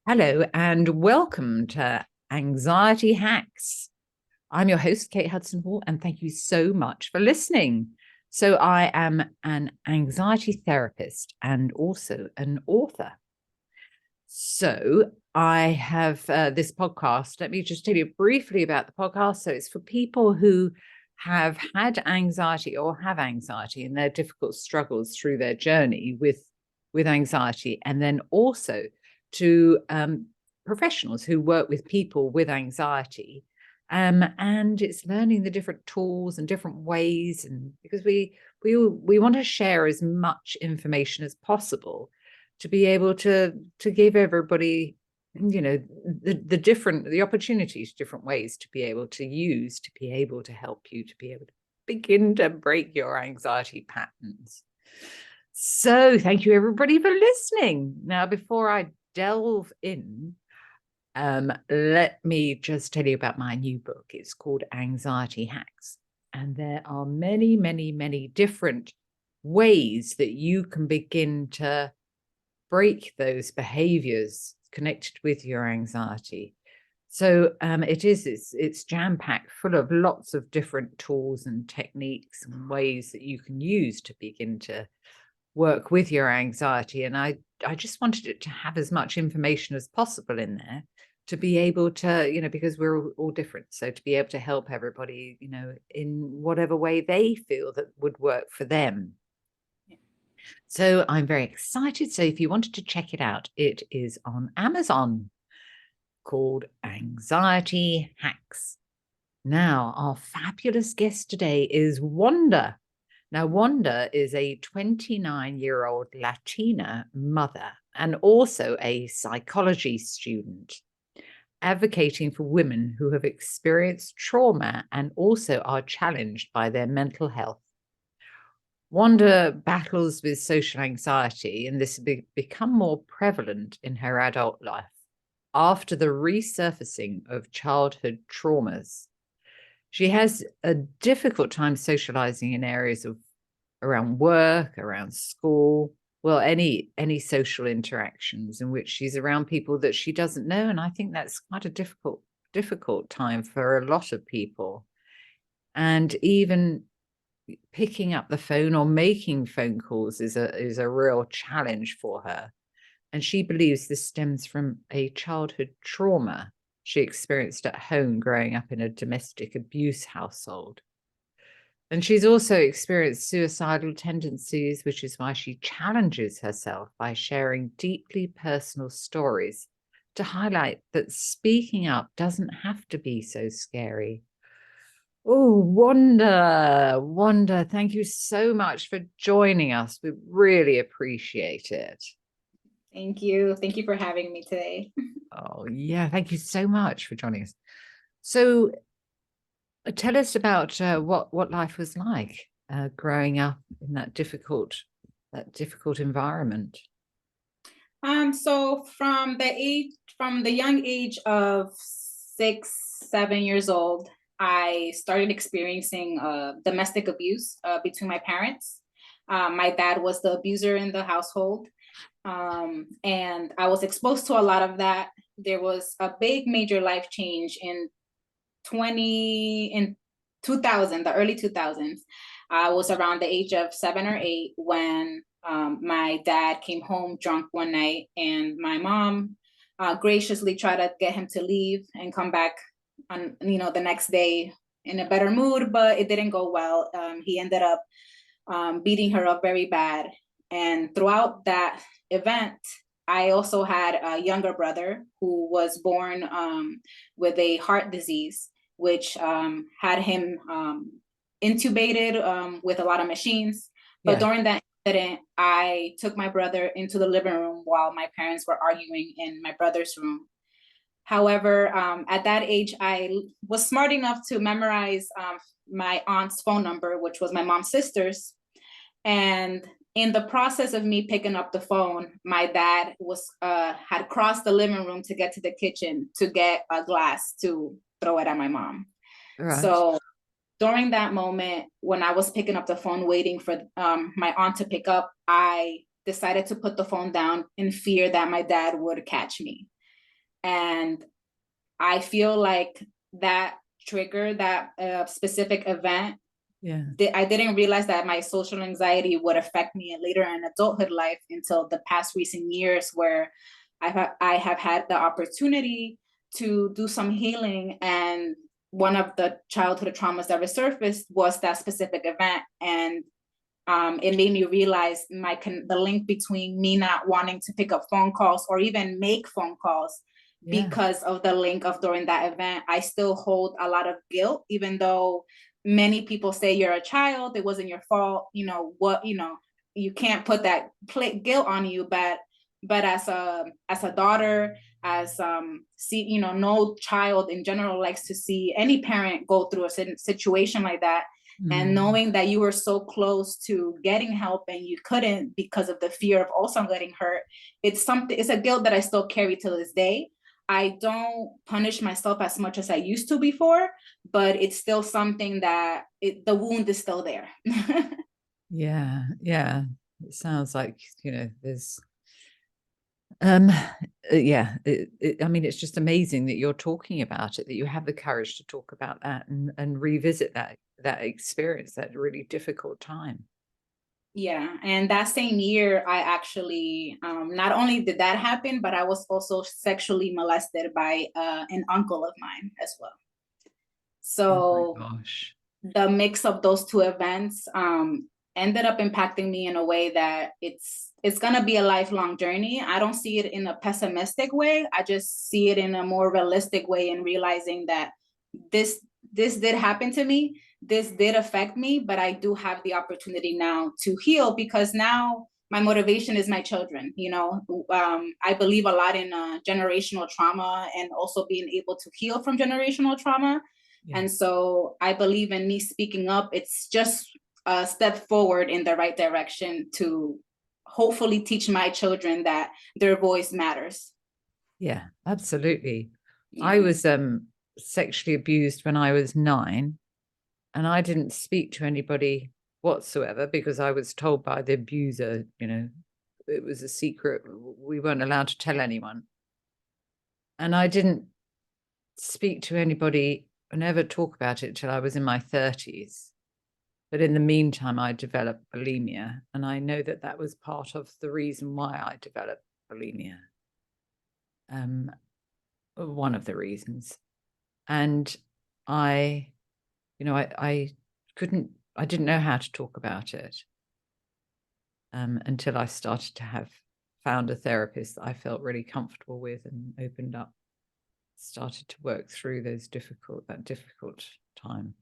Hello and welcome to Anxiety Hacks. I'm your host, Kate Hudson-Hall, and thank you so much for listening. So I am an anxiety therapist and also an author. So I have this podcast. Let me just tell you briefly about the podcast. So it's for people who have had anxiety or have anxiety in their difficult struggles through their journey with anxiety, and then also to professionals who work with people with anxiety. And it's learning the different tools and different ways, and because we want to share as much information as possible to be able to give everybody, the opportunities, different ways to be able to use, to be able to help you to be able to begin to break your anxiety patterns. So thank you everybody for listening. Now, before I delve in, let me just tell you about my new book. It's called Anxiety Hacks. And there are many, many, many different ways that you can begin to break those behaviors connected with your anxiety. So it's jam-packed full of lots of different tools and techniques and ways that you can use to begin to work with your anxiety. And I just wanted it to have as much information as possible in there to be able to, because we're all different. So to be able to help everybody, in whatever way they feel that would work for them. So I'm very excited. So if you wanted to check it out, it is on Amazon, called Anxiety Hacks. Now, our fabulous guest today is Wanda. Now, Wanda is a 29-year-old Latina mother and also a psychology student, advocating for women who have experienced trauma and also are challenged by their mental health. Wanda battles with social anxiety, and this has become more prevalent in her adult life after the resurfacing of childhood traumas. She has a difficult time socializing in areas around work, around school, well, any social interactions in which she's around people that she doesn't know. And I think that's quite a difficult time for a lot of people. And even picking up the phone or making phone calls is a real challenge for her. And she believes this stems from a childhood trauma she experienced at home growing up in a domestic abuse household. And she's also experienced suicidal tendencies, which is why she challenges herself by sharing deeply personal stories to highlight that speaking up doesn't have to be so scary. Oh, Wanda, thank you so much for joining us. We really appreciate it. Thank you. Thank you for having me today. Oh, yeah. Thank you so much for joining us. So tell us about what life was like growing up in that difficult environment. So from the young age of 6, 7 years old, I started experiencing domestic abuse between my parents. My dad was the abuser in the household. And I was exposed to a lot of that. There was a big major life change in 2000, the early 2000s. I was around the age of 7 or 8 when my dad came home drunk one night, and my mom graciously tried to get him to leave and come back on, the next day in a better mood, but it didn't go well. He ended up beating her up very bad. And throughout that event, I also had a younger brother who was born with a heart disease, which had him intubated with a lot of machines. But during that incident, I took my brother into the living room while my parents were arguing in my brother's room. However, at that age, I was smart enough to memorize my aunt's phone number, which was my mom's sister's. And in the process of me picking up the phone, my dad had crossed the living room to get to the kitchen to get a glass to throw it at my mom. Right. So during that moment, when I was picking up the phone, waiting for my aunt to pick up, I decided to put the phone down in fear that my dad would catch me. And I feel like that trigger, that specific event, I didn't realize that my social anxiety would affect me later in adulthood life until the past recent years, where I have had the opportunity to do some healing. And one of the childhood traumas that resurfaced was that specific event. And it made me realize the link between me not wanting to pick up phone calls or even make phone calls because of the link of during that event. I still hold a lot of guilt, even though many people say you're a child, it wasn't your fault, you can't put that guilt on you. But as a daughter, as no child in general likes to see any parent go through a situation like that. And knowing that you were so close to getting help and you couldn't because of the fear of also getting hurt, it's a guilt that I still carry to this day. I don't punish myself as much as I used to before, but it's still something that the wound is still there. Yeah. It sounds like, there's I mean, it's just amazing that you're talking about it, that you have the courage to talk about that and revisit that experience, that really difficult time. Yeah, and that same year, I actually, not only did that happen, but I was also sexually molested by an uncle of mine as well. So, oh my gosh, the mix of those two events ended up impacting me in a way that it's gonna be a lifelong journey. I don't see it in a pessimistic way. I just see it in a more realistic way, and realizing that this did happen to me. This did affect me, but I do have the opportunity now to heal, because now my motivation is my children. I believe a lot in generational trauma and also being able to heal from generational trauma. Yeah. And so I believe in me speaking up. It's just a step forward in the right direction to hopefully teach my children that their voice matters. Yeah, absolutely. Yeah. I was sexually abused when I was 9, and I didn't speak to anybody whatsoever because I was told by the abuser, it was a secret. We weren't allowed to tell anyone. And I didn't speak to anybody and never talk about it till I was in my 30s. But in the meantime, I developed bulimia. And I know that that was part of the reason why I developed bulimia. One of the reasons. And I didn't know how to talk about it until I started to found a therapist that I felt really comfortable with and opened up, started to work through that difficult time.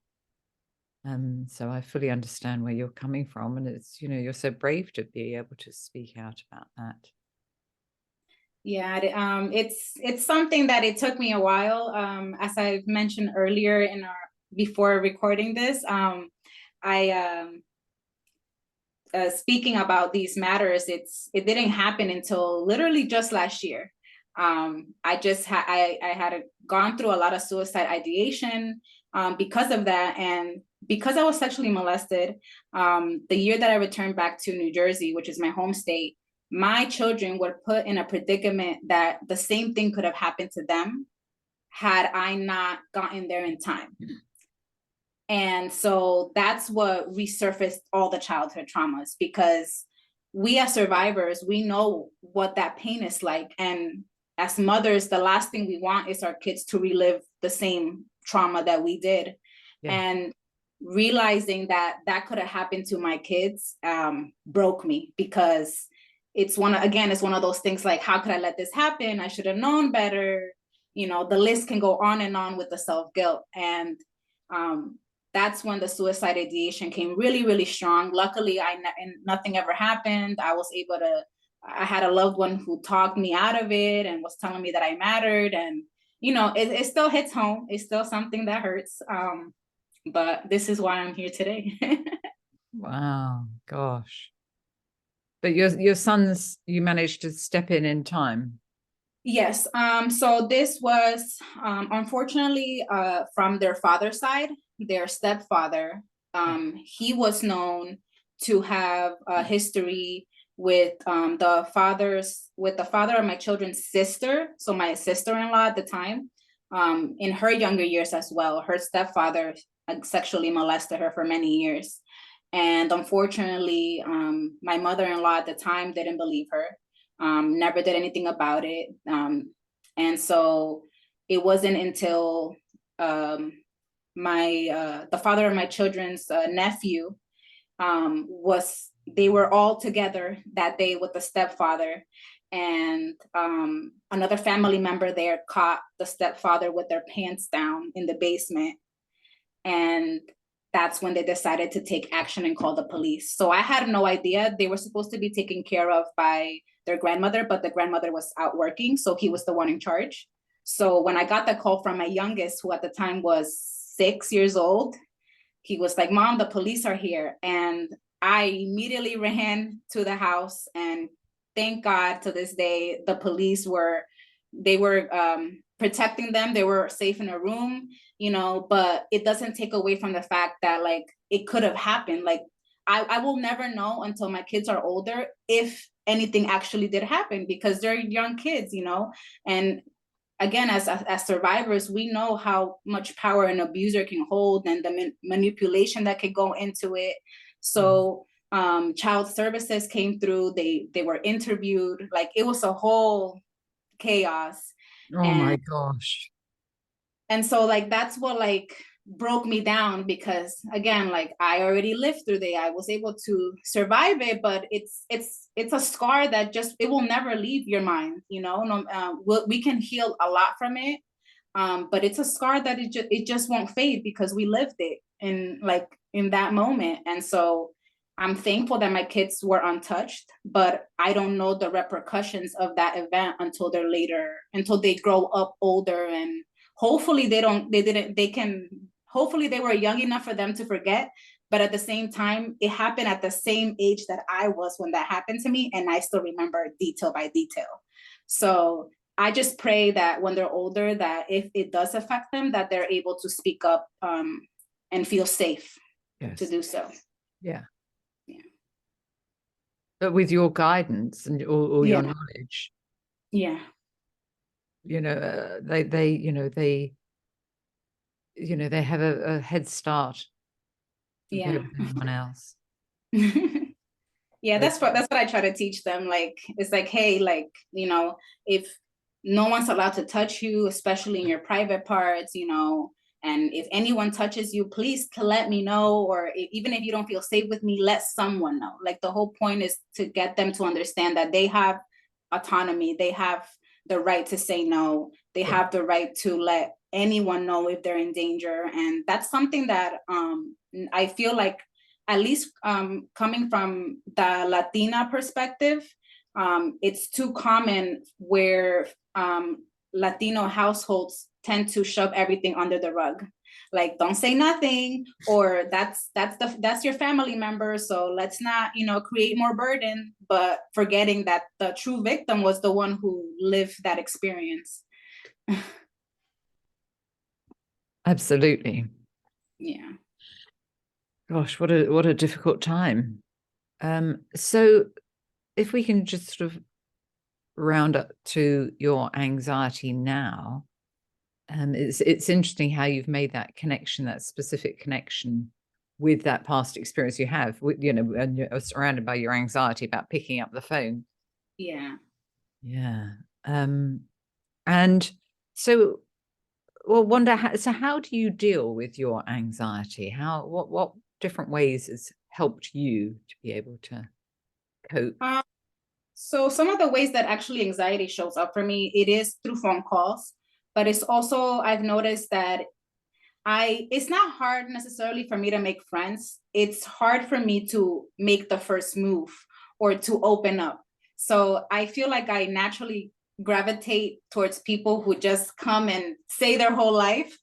So I fully understand where you're coming from, and it's, you're so brave to be able to speak out about that. Yeah, it's something that it took me a while. As I've mentioned earlier before recording this, speaking about these matters, it didn't happen until literally just last year. I had gone through a lot of suicide ideation because of that, and because I was sexually molested. The year that I returned back to New Jersey, which is my home state, my children were put in a predicament that the same thing could have happened to them had I not gotten there in time. And so that's what resurfaced all the childhood traumas, because we as survivors, we know what that pain is like. And as mothers, the last thing we want is our kids to relive the same trauma that we did. Yeah. And realizing that could have happened to my kids broke me, because it's one of those things like, how could I let this happen? I should have known better. The list can go on and on with the self-guilt. And that's when the suicide ideation came really, really strong. Luckily, nothing ever happened. I had a loved one who talked me out of it and was telling me that I mattered. And, it still hits home. It's still something that hurts. But this is why I'm here today. Wow, gosh. But your sons, you managed to step in time. Yes. So this was, unfortunately, from their father's side, their stepfather. He was known to have a history with the father of my children's sister, so my sister-in-law at the time, in her younger years as well. Her stepfather sexually molested her for many years. And unfortunately, my mother-in-law at the time didn't believe her, never did anything about it. And so it wasn't until the father of my children's nephew they were all together that day with the stepfather, and another family member there caught the stepfather with their pants down in the basement. And that's when they decided to take action and call the police. So I had no idea. They were supposed to be taken care of by their grandmother, but the grandmother was out working, so he was the one in charge. So when I got the call from my youngest, who at the time was 6 years old, he was like, "Mom, the police are here." And I immediately ran to the house, and thank God to this day, the police were protecting them. They were safe in a room, but it doesn't take away from the fact that like it could have happened. Like I will never know until my kids are older if anything actually did happen, because they're young kids, and again, as survivors, we know how much power an abuser can hold and the manipulation that could go into it. So child services came through, they were interviewed, like it was a whole chaos. Oh my gosh. And so like that's what like broke me down, because again, like I already lived through I was able to survive it, but it's a scar that just, it will never leave your mind, we can heal a lot from it, but it's a scar that it just won't fade because we lived it in that moment. And so I'm thankful that my kids were untouched, but I don't know the repercussions of that event until they grow up older, and hopefully hopefully they were young enough for them to forget. But at the same time, it happened at the same age that I was when that happened to me, and I still remember detail by detail. So I just pray that when they're older, that if it does affect them, that they're able to speak up and feel safe to do so. Yeah. But with your guidance and or your knowledge, they have a head start compared with anyone else. That's what I try to teach them. Like, it's like, hey, like, if no one's allowed to touch you, especially in your private parts, and if anyone touches you, please let me know, or even if you don't feel safe with me, let someone know. Like, the whole point is to get them to understand that they have autonomy, they have the right to say no, they have the right to let anyone know if they're in danger. And that's something that I feel like, at least coming from the Latina perspective, it's too common where Latino households tend to shove everything under the rug. Like, don't say nothing, or that's your family member, so let's not, create more burden, but forgetting that the true victim was the one who lived that experience. Absolutely. Yeah. Gosh, what a difficult time. So if we can just sort of round up to your anxiety now, it's interesting how you've made that connection, that specific connection with that past experience you have, and you're surrounded by your anxiety about picking up the phone. Yeah. And so, well, Wanda, so how do you deal with your anxiety? What different ways has helped you to be able to cope? So some of the ways that actually anxiety shows up for me, it is through phone calls, but it's also, I've noticed that it's not hard necessarily for me to make friends. It's hard for me to make the first move or to open up. So I feel like I naturally gravitate towards people who just come and say their whole life.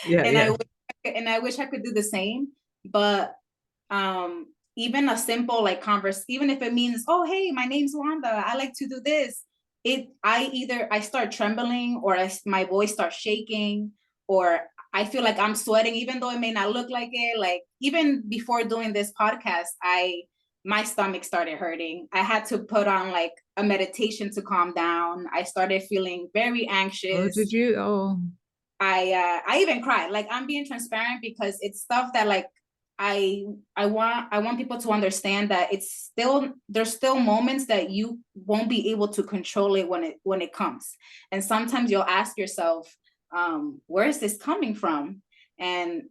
I wish I could do the same. But even a simple like even if it means, oh, hey, my name's Wanda, I like to do this, I start trembling, or my voice starts shaking, or I feel like I'm sweating, even though it may not look like it. Like, even before doing this podcast, I my stomach started hurting. I had to put on like a meditation to calm down. I started feeling very Oh, anxious. did you? Oh, I even cried. Like, I'm being transparent because it's stuff that like I want people to understand that there's still moments that you won't be able to control it when it comes. And sometimes you'll ask yourself, where is this coming from? And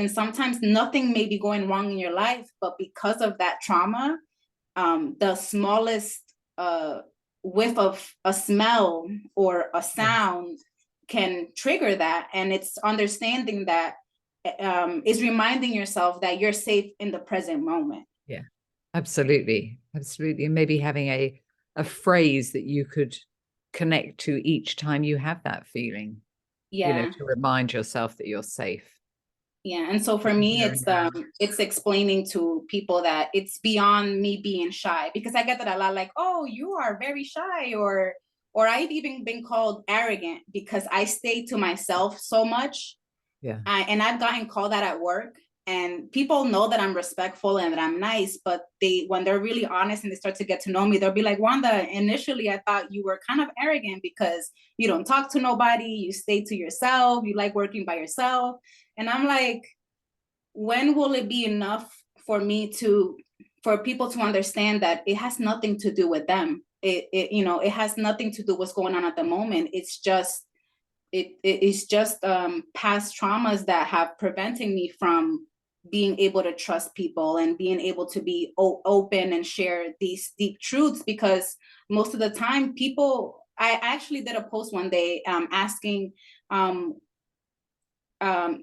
sometimes nothing may be going wrong in your life, but because of that trauma, the smallest whiff of a smell or a sound can trigger that. And it's understanding that, is reminding yourself that you're safe in the present moment. yeah, absolutely. Absolutely. And maybe having a phrase that you could connect to each time you have that feeling, Yeah. to remind yourself that you're safe. Yeah. And so for me, it's explaining to people that it's beyond me being shy, because I get that a lot, like, oh, you are very shy, or I've even been called arrogant because I stay to myself so much. Yeah. And I've gotten called that at work, and people know that I'm respectful and that I'm nice, but when they're really honest and they start to get to know me, they'll be like, Wanda, initially I thought you were kind of arrogant because you don't talk to nobody, you stay to yourself, you like working by yourself. And I'm like, when will it be enough for people to understand that it has nothing to do with them? It has nothing to do with what's going on at the moment. It's just past traumas that have prevented me from being able to trust people and being able to be open and share these deep truths. Because most of the time I actually did a post one day, asking,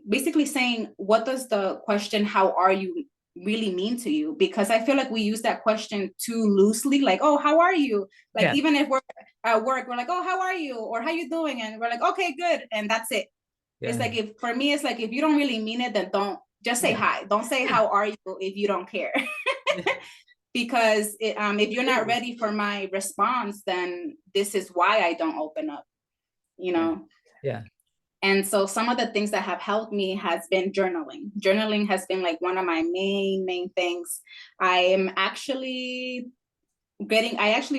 basically saying, what does the question, how are you, really mean to you? Because I feel like we use that question too loosely, like, oh, how are you? Like, even if we're at work, we're like, oh, how are you? Or how you doing? And we're like, okay, good. And that's it. Yeah. It's like, for me, it's like, if you don't really mean it, then don't just say hi. Don't say how are you if you don't care. Because if you're not ready for my response, then this is why I don't open up, Yeah. And so some of the things that have helped me has been journaling. Journaling has been like one of my main things. I actually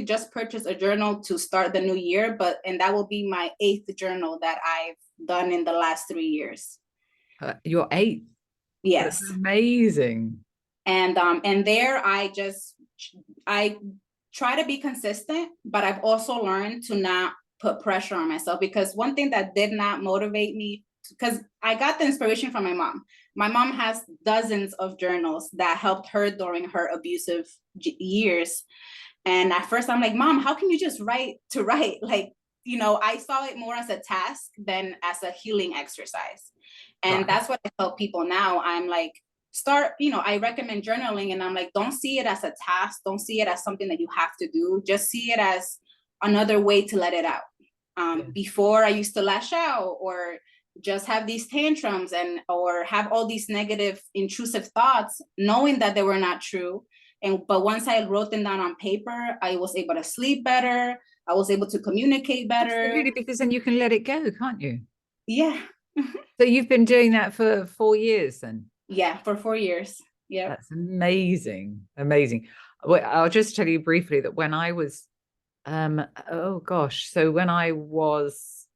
just purchased a journal to start the new year, and that will be my 8th journal that I've done in the last 3 years. Your 8th? Yes. That's amazing. And there I try to be consistent, but I've also learned to not put pressure on myself, because one thing that did not motivate me, because I got the inspiration from my mom. My mom has dozens of journals that helped her during her abusive years. And at first I'm like, Mom, how can you just write to write? Like, I saw it more as a task than as a healing exercise. And that's what I tell people now. I'm like, I recommend journaling, and I'm like, don't see it as a task. Don't see it as something that you have to do. Just see it as another way to let it out. Before, I used to lash out or just have these tantrums or have all these negative intrusive thoughts, knowing that they were not true. But once I wrote them down on paper, I was able to sleep better. I was able to communicate better. Absolutely, because then you can let it go, can't you? Yeah. So you've been doing that for 4 years then? Yeah, for 4 years. Yeah. That's amazing. Amazing. Well, I'll just tell you briefly that when I was, so when I was,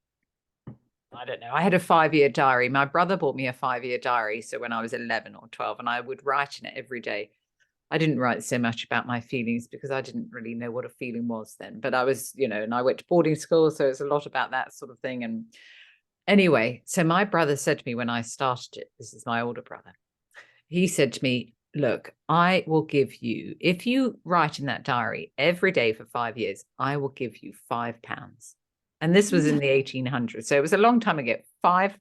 I don't know, I had a 5-year diary. My brother bought me a 5-year diary. So when I was 11 or 12, and I would write in it every day. I didn't write so much about my feelings because I didn't really know what a feeling was then. But I was, and I went to boarding school. So it's a lot about that sort of thing. And anyway, so my brother said to me when I started it, this is my older brother, he said to me, look, I will give you, if you write in that diary every day for 5 years, I will give you £5. And this was in the 1800s. So it was a long time ago. £5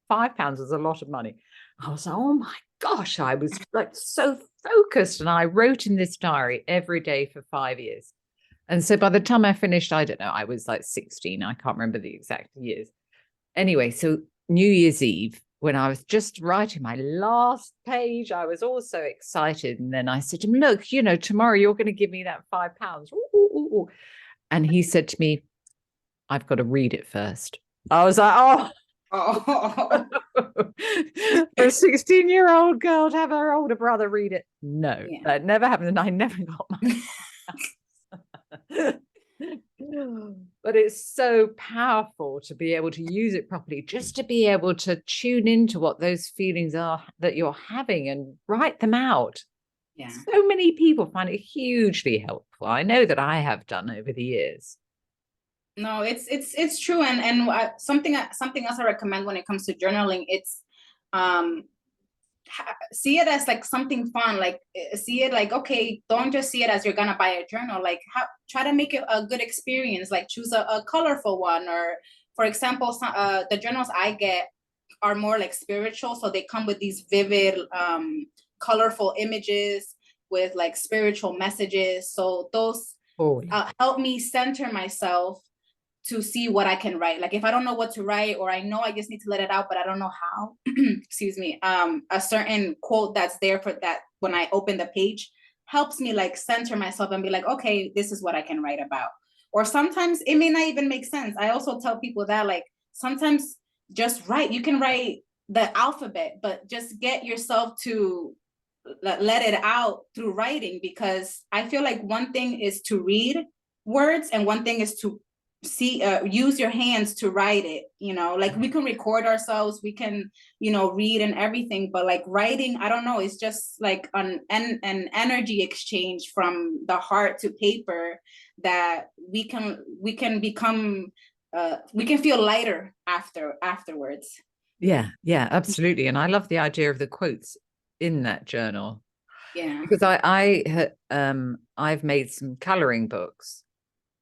was a lot of money. I was like, oh my gosh, I was like so focused. And I wrote in this diary every day for 5 years. And so by the time I finished, I don't know, I was like 16. I can't remember the exact years. Anyway, so New Year's Eve, when I was just writing my last page, I was all so excited. And then I said to him, look, tomorrow you're going to give me that £5. Ooh. And he said to me, I've got to read it first. I was like, oh, Oh. For a 16-year-old girl to have her older brother read it. No, Yeah. that never happened. And I never got my but it's so powerful to be able to use it properly, just to be able to tune into what those feelings are that you're having and write them out. Yeah. So many people find it hugely helpful. I know that I have done over the years. No, it's true, and something else I recommend when it comes to journaling, it's see it as like something fun, like see it like, okay, don't just see it as you're gonna buy a journal, like try to make it a good experience, like choose a colorful one, or for example, the journals I get are more like spiritual, so they come with these vivid colorful images with like spiritual messages, so those help me center myself to see what I can write. Like if I don't know what to write, or I know I just need to let it out, but I don't know how, excuse me, a certain quote that's there for that, when I open the page, helps me like center myself and be like, okay, this is what I can write about. Or sometimes it may not even make sense. I also tell people that, like, sometimes just write. You can write the alphabet, but just get yourself to let it out through writing, because I feel like one thing is to read words and one thing is to use your hands to write it, you know, like we can record ourselves, we can, you know, read and everything, but like writing, I don't know, it's just like an energy exchange from the heart to paper that we can become we can feel lighter afterwards. Yeah, absolutely. And I love the idea of the quotes in that journal. Yeah, because I've made some coloring books.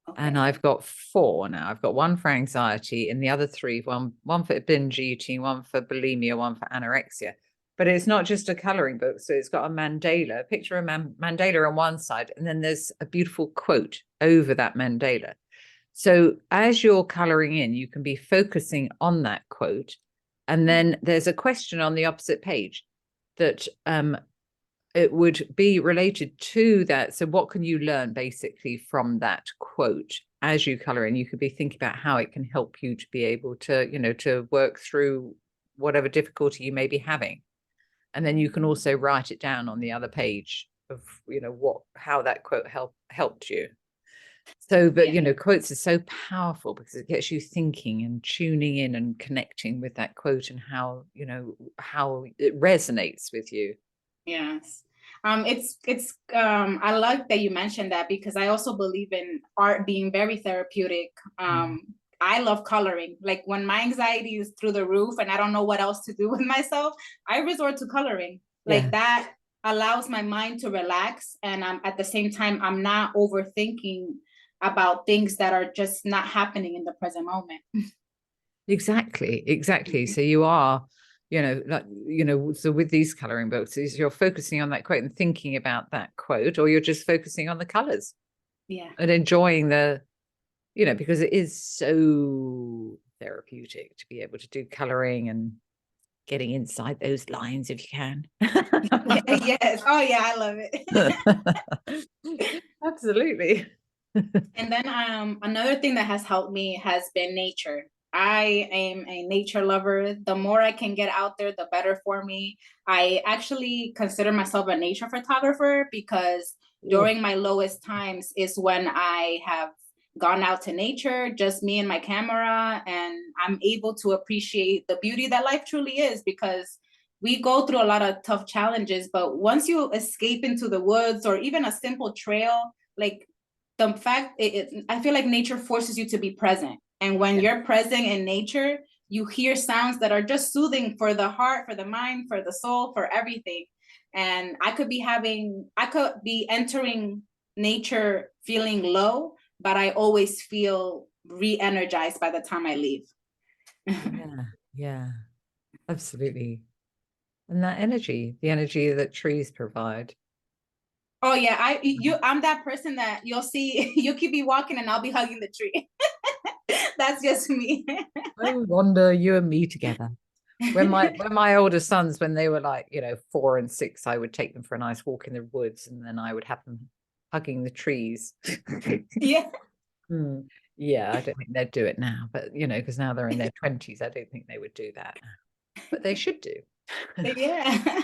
Okay. And I've got 4 now. I've got 1 for anxiety, and the other 3, one for binge eating, 1 for bulimia, 1 for anorexia. But it's not just a coloring book. So it's got a mandala, a picture of mandala on one side, and then there's a beautiful quote over that mandala. So as you're coloring in, you can be focusing on that quote. And then there's a question on the opposite page that it would be related to that. So what can you learn basically from that quote as you color in? You could be thinking about how it can help you to be able to, you know, to work through whatever difficulty you may be having. And then you can also write it down on the other page of, you know, how that quote helped you. So, but, you know, quotes are so powerful because it gets you thinking and tuning in and connecting with that quote and how, you know, how it resonates with you. Yes. It's I like that you mentioned that, because I also believe in art being very therapeutic. I love coloring. Like when my anxiety is through the roof and I don't know what else to do with myself, I resort to coloring. Like that allows my mind to relax, and at the same time I'm not overthinking about things that are just not happening in the present moment. Exactly. So you are, you know, like, you know, so with these coloring books, is you're focusing on that quote and thinking about that quote, or you're just focusing on the colors. Yeah. And enjoying the, you know, because it is so therapeutic to be able to do coloring and getting inside those lines if you can. Yes. Oh yeah, I love it. Absolutely. And then another thing that has helped me has been nature. I am a nature lover. The more I can get out there, the better for me. I actually consider myself a nature photographer, because during my lowest times is when I have gone out to nature, just me and my camera, and I'm able to appreciate the beauty that life truly is, because we go through a lot of tough challenges, but once you escape into the woods or even a simple trail, like the fact I feel like nature forces you to be present. And when you're present in nature, you hear sounds that are just soothing for the heart, for the mind, for the soul, for everything. And I could be entering nature feeling low, but I always feel re-energized by the time I leave. Yeah, absolutely. And that energy, the energy that trees provide. Oh yeah, I'm that person that you'll see, you keep me walking and I'll be hugging the tree. That's just me. Oh, Wanda, you and me together. When my older sons, when they were like, you know, 4 and 6, I would take them for a nice walk in the woods, and then I would have them hugging the trees. Yeah. Yeah, I don't think they'd do it now, but because now they're in their 20s, I don't think they would do that. But they should do. Yeah.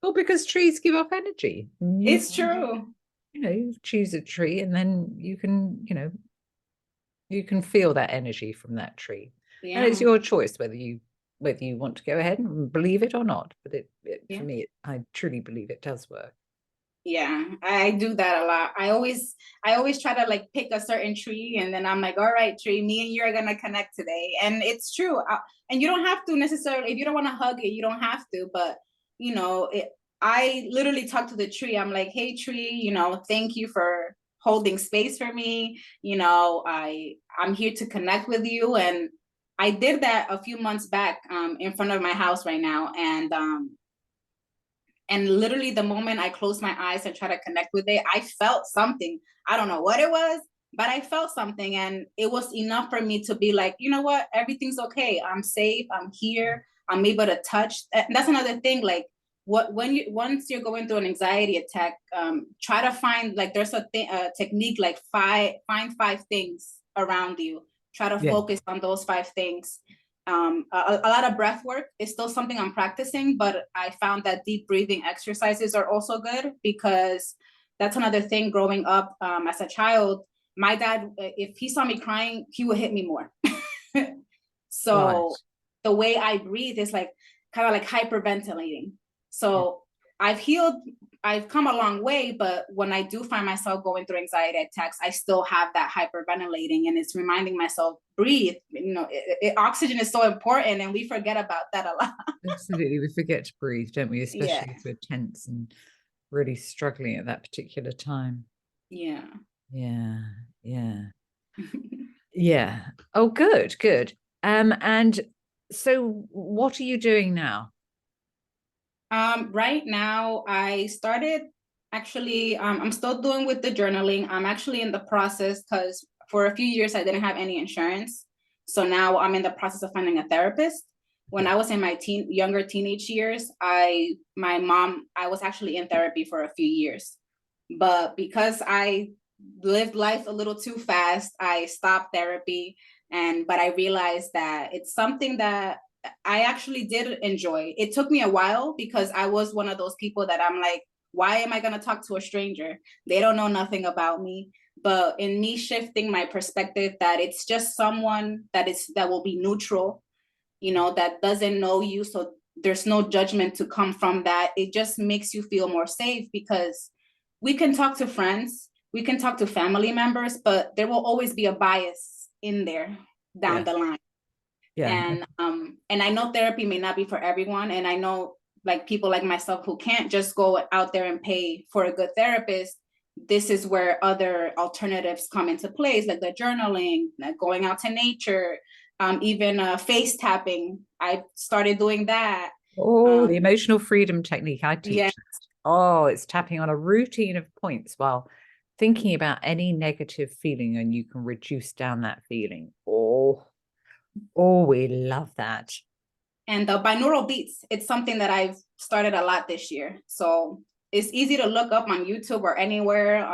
Well, because trees give off energy. It's true. You choose a tree and then you can feel that energy from that tree. And it's Yeah. your choice whether you want to go ahead and believe it or not. But Yeah. for me, I truly believe it does work. Yeah, I do that a lot. I always try to like pick a certain tree, and then I'm like, all right, tree, me and you are gonna connect today. And it's true. And you don't have to necessarily, if you don't want to hug it, you don't have to. But I literally talk to the tree. I'm like, hey, tree, thank you for holding space for me. I'm here to connect with you. And I did that a few months back in front of my house right now. And literally the moment I closed my eyes and tried to connect with it, I felt something. I don't know what it was, but I felt something. And it was enough for me to be like, you know what? Everything's okay. I'm safe. I'm here. I'm able to touch. And that's another thing. Like once you're going through an anxiety attack, try to find, like, there's a technique, like find 5 things around you. Try to focus on those 5 things. A lot of breath work is still something I'm practicing, but I found that deep breathing exercises are also good, because that's another thing. Growing up as a child, my dad, if he saw me crying, he would hit me more. So the way I breathe is like kind of like hyperventilating. So I've come a long way, but when I do find myself going through anxiety attacks, I still have that hyperventilating, and it's reminding myself, breathe. Oxygen is so important, and we forget about that a lot. Absolutely, we forget to breathe, don't we? Especially if we're tense and really struggling at that particular time. Yeah. Yeah. Oh, good. And so what are you doing now? Right now, I started actually, I'm still doing with the journaling. I'm actually in the process, because for a few years I didn't have any insurance. So now I'm in the process of finding a therapist. When I was in my younger teenage years, I was actually in therapy for a few years. But because I lived life a little too fast, I stopped therapy. But I realized that it's something that I actually did enjoy. It took me a while, because I was one of those people that I'm like, why am I going to talk to a stranger? They don't know nothing about me. But in me shifting my perspective, that it's just someone that will be neutral, that doesn't know you. So there's no judgment to come from that. It just makes you feel more safe, because we can talk to friends, we can talk to family members, but there will always be a bias in there down the line. And I know therapy may not be for everyone. And I know, like, people like myself who can't just go out there and pay for a good therapist. This is where other alternatives come into place, like the journaling, like going out to nature, even face tapping. I started doing that. Oh, the emotional freedom technique I teach. Yeah. Oh, it's tapping on a routine of points while thinking about any negative feeling, and you can reduce down that feeling. Oh, we love that. And the binaural beats, it's something that I've started a lot this year. So it's easy to look up on YouTube or anywhere.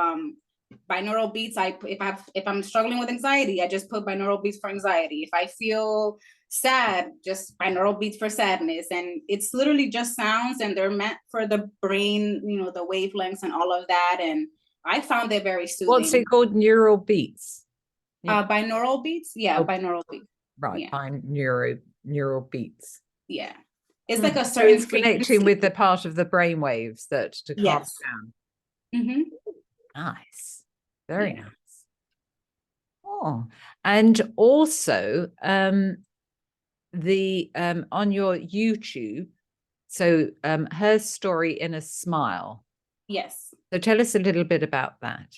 Binaural beats, if I'm struggling with anxiety, I just put binaural beats for anxiety. If I feel sad, just binaural beats for sadness. And it's literally just sounds, and they're meant for the brain, the wavelengths and all of that. And I found it very soothing. What's it called? Neural beats? Binaural beats? Yeah, binaural beats. Right, yeah. Neural beats. Yeah. It's like a certain it's connecting with the part of the brain waves that to calm down. Mm-hmm. Nice. Very nice. Oh, and also the on your YouTube, so Her Story in a Smile. Yes. So tell us a little bit about that.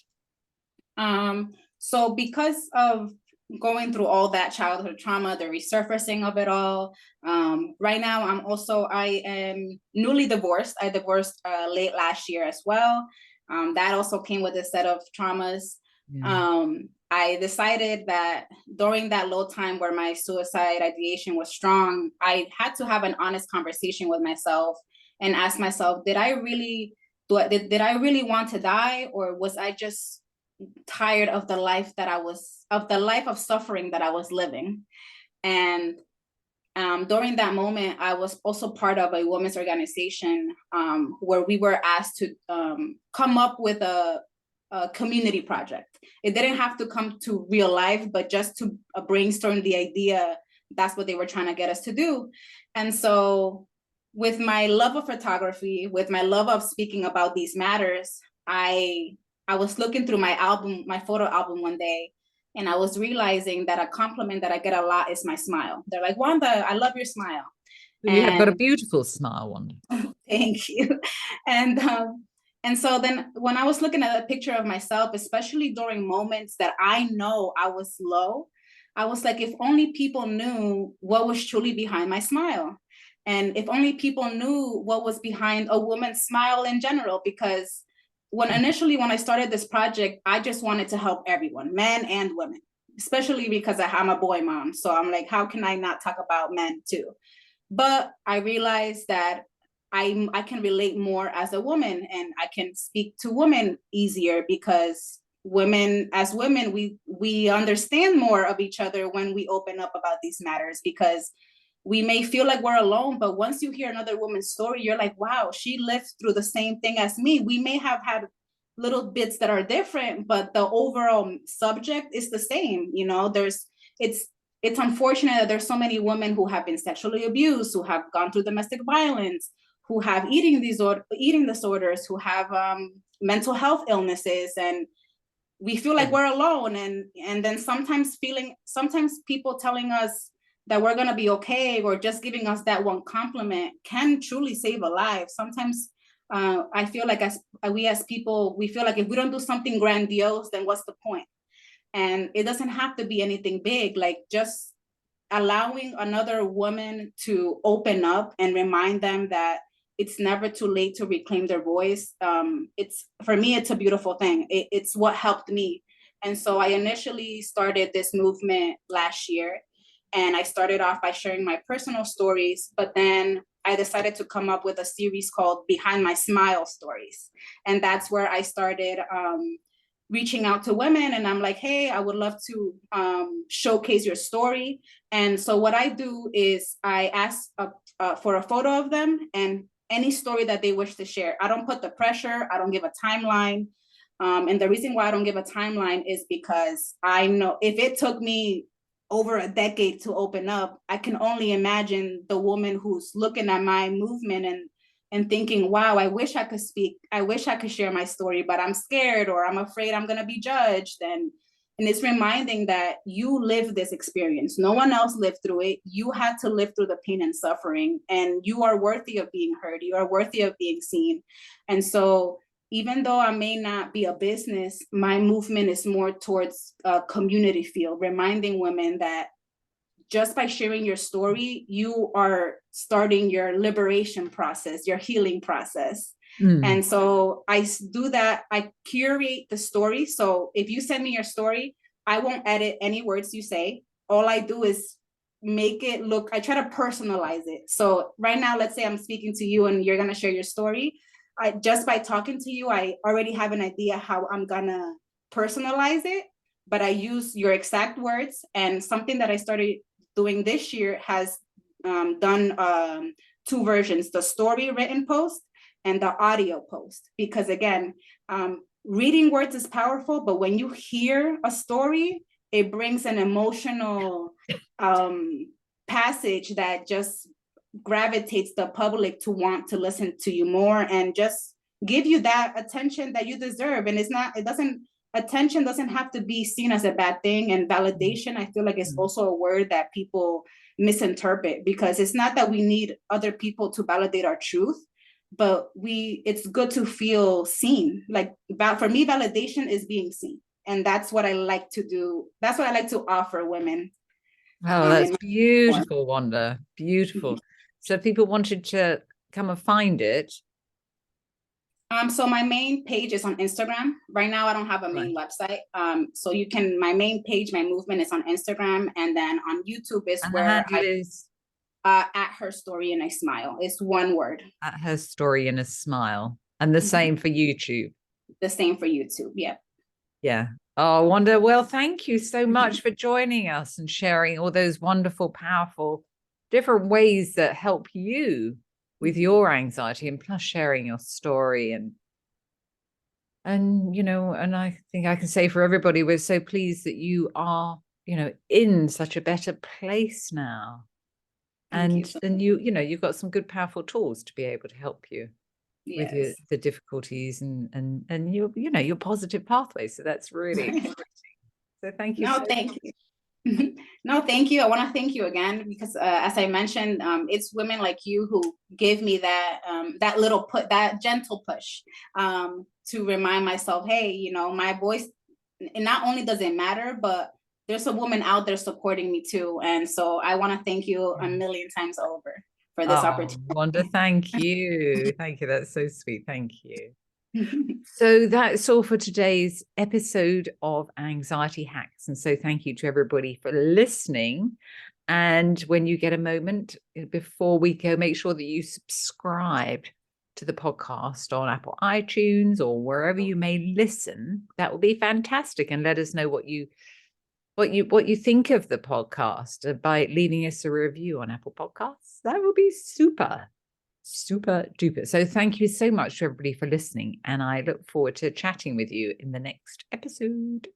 So because of going through all that childhood trauma, the resurfacing of it all, right now I am newly divorced. I divorced late last year as well. That also came with a set of traumas. I decided that during that low time where my suicide ideation was strong, I had to have an honest conversation with myself and ask myself, did I really want to die, or was I just tired of the life of suffering that I was living. And during that moment, I was also part of a women's organization where we were asked to come up with a community project. It didn't have to come to real life, but just to brainstorm the idea. That's what they were trying to get us to do. And so with my love of photography, with my love of speaking about these matters, I was looking through my photo album one day, and I was realizing that a compliment that I get a lot is my smile. They're like, Wanda, I love your smile. You have got a beautiful smile, Wanda. Thank you. And so then when I was looking at a picture of myself, especially during moments that I know I was low, I was like, if only people knew what was truly behind my smile. And if only people knew what was behind a woman's smile in general, because when I started this project, I just wanted to help everyone, men and women, especially because I'm a boy mom. So I'm like, how can I not talk about men too? But I realized that I can relate more as a woman, and I can speak to women easier because as women, we understand more of each other when we open up about these matters, because we may feel like we're alone, but once you hear another woman's story, you're like, wow, she lived through the same thing as me. We may have had little bits that are different, but the overall subject is the same. It's unfortunate that there's so many women who have been sexually abused, who have gone through domestic violence, who have eating disorders, who have mental health illnesses, and we feel like we're alone. And then sometimes people telling us that we're gonna be okay, or just giving us that one compliment can truly save a life. Sometimes I feel like as people, we feel like if we don't do something grandiose, then what's the point? And it doesn't have to be anything big, like just allowing another woman to open up and remind them that it's never too late to reclaim their voice. For me, it's a beautiful thing. It's what helped me. And so I initially started this movement last year, and I started off by sharing my personal stories, but then I decided to come up with a series called Behind My Smile Stories. And that's where I started reaching out to women, and I'm like, hey, I would love to showcase your story. And so what I do is I ask for a photo of them and any story that they wish to share. I don't put the pressure, I don't give a timeline. And the reason why I don't give a timeline is because I know if it took me over a decade to open up, I can only imagine the woman who's looking at my movement and thinking, wow, I wish I could speak. I wish I could share my story, but I'm scared, or I'm afraid I'm going to be judged. And it's reminding that you lived this experience. No one else lived through it. You had to live through the pain and suffering, and you are worthy of being heard. You are worthy of being seen. And so even though I may not be a business, my movement is more towards a community feel, reminding women that just by sharing your story, you are starting your liberation process, your healing process. And so I do that. I curate the story. So if you send me your story, I won't edit any words you say. All I do is make it look, I try to personalize it. So right now, let's say I'm speaking to you and you're going to share your story. Just by talking to you, I already have an idea how I'm going to personalize it, but I use your exact words. And something that I started doing this year has done 2 versions, the story written post and the audio post. Because again, reading words is powerful, but when you hear a story, it brings an emotional passage that just gravitates the public to want to listen to you more and just give you that attention that you deserve. And attention doesn't have to be seen as a bad thing. And validation, I feel like, is also a word that people misinterpret, because it's not that we need other people to validate our truth, but it's good to feel seen. Like, for me, validation is being seen. And that's what I like to do. That's what I like to offer women. Oh, that's beautiful, Wanda. Beautiful. So if people wanted to come and find it. So my main page is on Instagram. Right now, I don't have a main website. So my main page, my movement is on Instagram. And then on YouTube is and where the handle is at Her Story and a Smile. It's one word. At Her Story and a Smile. And the same for YouTube. The same for YouTube, yeah. Yeah. Oh, Wanda, well, thank you so much for joining us and sharing all those wonderful, powerful, different ways that help you with your anxiety, and plus sharing your story. And you know, and I think I can say for everybody, we're so pleased that you are, you know, in such a better place now. Thank you And so then you know, you've got some good, powerful tools to be able to help you with Yes. the difficulties and your, you know, your positive pathways. So that's really exciting. So thank you No, so thank much. you. No, thank you. I want to thank you again because, as I mentioned, it's women like you who give me that that little put, that gentle push, to remind myself, hey, you know, my voice. And not only does it matter, but there's a woman out there supporting me too. And so I want to thank you a million times over for this Oh, opportunity. Wanda, thank you. Thank you. That's so sweet. Thank you. So that's all for today's episode of Anxiety Hacks. And so thank you to everybody for listening. And when you get a moment, before we go, make sure that you subscribe to the podcast on Apple iTunes or wherever you may listen. That will be fantastic. And let us know what you think of the podcast by leaving us a review on Apple Podcasts. That will be super, super duper. So thank you so much to everybody for listening. And I look forward to chatting with you in the next episode.